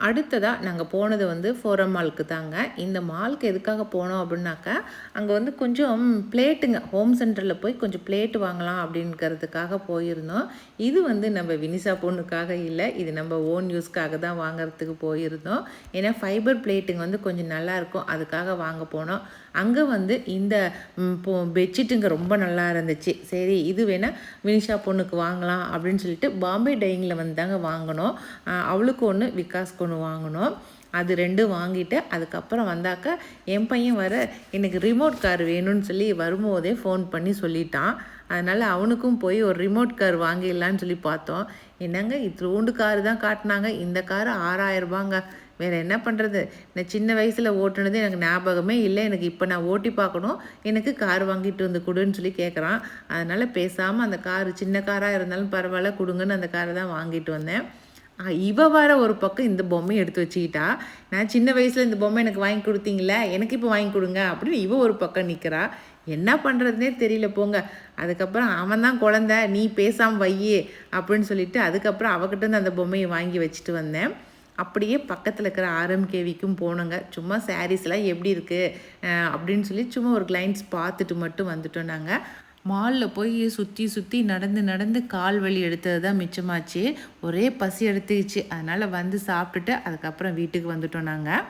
அடுத்ததாக நாங்கள் போனது வந்து ஃபோரம் மாலுக்கு தாங்க. இந்த மாலுக்கு எதுக்காக போனோம் அப்படின்னாக்கா, அங்கே வந்து கொஞ்சம் பிளேட்டுங்க ஹோம் சென்டரில் போய் கொஞ்சம் பிளேட்டு வாங்கலாம் அப்படிங்கிறதுக்காக போயிருந்தோம். இது வந்து நம்ம வினிஷா பொண்ணுக்காக இல்லை, இது நம்ம ஓன் யூஸ்க்காக தான் வாங்குறதுக்கு போயிருந்தோம். ஏன்னா ஃபைபர் பிளேட்டுங்க வந்து கொஞ்சம் நல்லாயிருக்கும், அதுக்காக வாங்க போனோம். அங்கே வந்து இந்த பெட்ஷீட்டுங்க ரொம்ப நல்லா இருந்துச்சு. சரி இது வேணால் வினிஷா பொண்ணுக்கு வாங்கலாம் அப்படின்னு சொல்லிட்டு பாம்பே டையிங்கில் வந்து தாங்க வாங்கினோம். அவளுக்கு ஒன்று, விகாஸ்க்கு ஒன்று வாங்கினோம். அது 2 வாங்கிட்டு அதுக்கப்புறம் வந்தாக்கா என் பையன் வர எனக்கு ரிமோட் கார் வேணும்னு சொல்லி வரும்போதே ஃபோன் பண்ணி சொல்லிட்டான். அதனால் அவனுக்கும் போய் ஒரு ரிமோட் கார் வாங்கிடலான்னு சொல்லி பார்த்தோம். என்னங்க இத்ரோண்டு காரு தான் காட்டினாங்க, இந்த காரு 6000 ரூபாங்க. வேறு என்ன பண்ணுறது, நான் சின்ன வயசில் ஓட்டுனது எனக்கு ஞாபகமே இல்லை, எனக்கு இப்போ நான் ஓட்டி பார்க்கணும், எனக்கு கார் வாங்கிட்டு வந்து கொடுன்னு சொல்லி கேட்குறான். அதனால் பேசாமல் அந்த காரு சின்ன காராக இருந்தாலும் பரவாயில்ல கொடுங்கன்னு அந்த காரை தான் வாங்கிட்டு வந்தேன். இவ வர ஒரு பக்கம் இந்த பொம்மையை எடுத்து வச்சுக்கிட்டா, நான் சின்ன வயசில் இந்த பொம்மை எனக்கு வாங்கி கொடுத்தீங்களே, எனக்கு இப்போ வாங்கி கொடுங்க அப்படின்னு இவ ஒரு பக்கம் நிற்கிறா. என்ன பண்ணுறதுனே தெரியல போங்க. அதுக்கப்புறம் அவன் தான் குழந்த, நீ பேசாமல் வையே அப்படின்னு சொல்லிட்டு அதுக்கப்புறம் அவகிட்டேருந்து அந்த பொம்மையை வாங்கி வச்சுட்டு வந்தேன். அப்படியே பக்கத்தில் இருக்கிற ஆர்எம்கேவிக்கும் போனோங்க. சும்மா சாரீஸ்லாம் எப்படி இருக்குது அப்படின்னு சொல்லி சும்மா ஒரு கிளைண்ட்ஸ் பார்த்துட்டு மட்டும் வந்துட்டோம் நாங்கள். மாலில் போய் சுற்றி சுற்றி நடந்து நடந்து கால் வலி எடுத்தது தான் மிச்சமாச்சு. ஒரே பசி எடுத்துக்கிச்சு. அதனால் வந்து சாப்பிட்டுட்டு அதுக்கப்புறம் வீட்டுக்கு வந்துட்டோம் நாங்கள்.